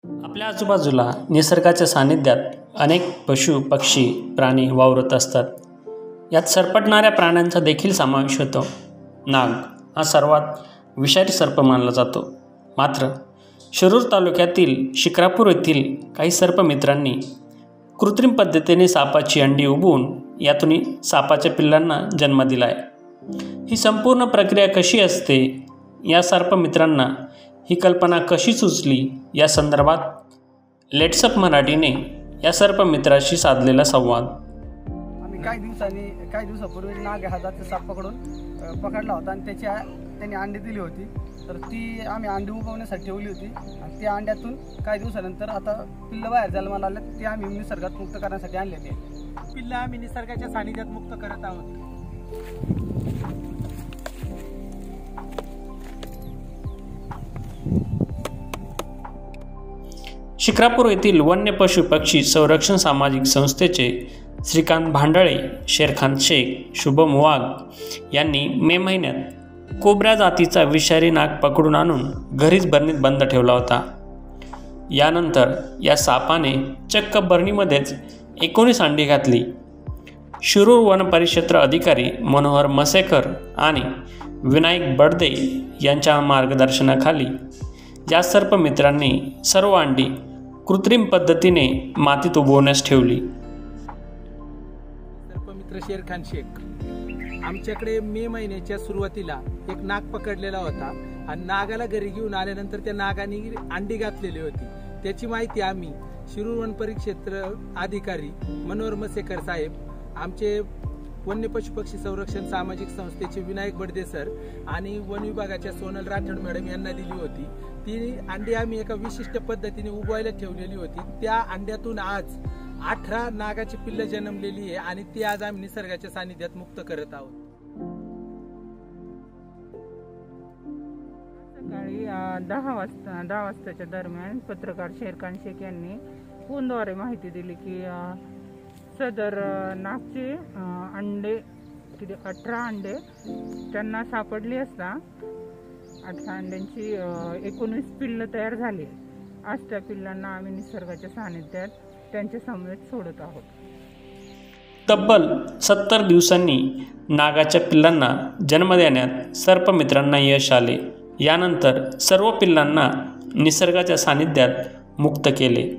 आपल्या आजूबाजूला निसर्गाच्या सानिध्यात अनेक पशु पक्षी प्राणी वावरत असतात. यात सरपटणाऱ्या प्राण्यांचा देखील समावेश होतो. नाग हा सर्वात विषारी सर्प मानला जातो. मात्र शिरूर तालुक्यातील शिक्रापूर येथील काही सर्पमित्रांनी कृत्रिम पद्धतीने सापाची अंडी उबवून यातून सापाच्या पिल्लांना जन्म दिला आहे. ही संपूर्ण प्रक्रिया कशी असते, या सर्पमित्रांना ही कल्पना कशी सुचली, या संदर्भात लेट्सअप मराठीने या सर्पमित्राशी साधलेला संवाद. आम्ही काही दिवसापूर्वी नाग हा जातीचा साप पकडला होता आणि त्यांनी अंडी दिली होती. तर ती आम्ही अंडी उगवण्यासाठी ठेवली होती आणि त्या अंड्यातून काही दिवसानंतर आता पिल्लं बाहेर जन्माला आले. ते आम्ही निसर्गात मुक्त करण्यासाठी आणलेली आहे. पिल्लं आम्ही निसर्गाच्या सानिध्यात मुक्त करत आहोत. शिक्रापूर येथील वन्य पशु पक्षी संरक्षण सामाजिक संस्थेचे श्रीकांत भांडळे, शेरखान शेख, शुभम वाघ यांनी मे महिन्यात कोब्रा जातीचा विषारी नाग पकडून आणून घरीच बरणीत बंद ठेवला होता. यानंतर या सापाने चक्क बरणीमध्येच 19 अंडी घातली. शिरूर वन परिक्षेत्र अधिकारी मनोहर मसेकर आणि विनायक बडदे यांच्या मार्गदर्शनाखाली या सर्पमित्रांनी सर्व अंडी कृत्रिम पद्धतीने मातीत उबवण्यास ठेवली. सर्पमित्र शेरखान शेख, आमच्याकडे मे महिन्याच्या सुरुवातीला एक नाग पकडलेला होता आणि नागाला घरी घेऊन आल्यानंतर त्या नागाने अंडी घातलेली होती. त्याची माहिती आम्ही शिरूर वन परिक्षेत्र अधिकारी मनोहर मसेकर साहेब, आमचे वन्य पशुपक्षी संरक्षण सामाजिक संस्थेचे विनायक बडदे सर आणि वन विभागाच्या सोनल राठोड मॅडम यांना दिली होती. ती अंडी आम्ही एका विशिष्ट पद्धतीने उबवायला ठेवलेली होती. त्या अंड्यातून आज 18 नागाची पिल्लं जन्मलेली आहे आणि ती आज आम्ही निसर्गाच्या सानिध्यात मुक्त करत आहोत. सकाळी 10 वाजताच्या दरम्यान पत्रकार शेरखान शेख यांनी फोनद्वारे माहिती दिली की सदर नागचे अंडे 18 अंडे त्यांना सापडली असता 18 अंड्यांची 19 पिल्लं तयार झाली. आज त्या पिल्लांना आम्ही निसर्गाच्या सानिध्यात त्यांच्या समवेत सोडत आहोत. तब्बल 70 दिवसांनी नागाच्या पिल्लांना जन्म देण्यात सर्पमित्रांना यश आले. यानंतर सर्व पिल्लांना निसर्गाच्या सानिध्यात मुक्त केले.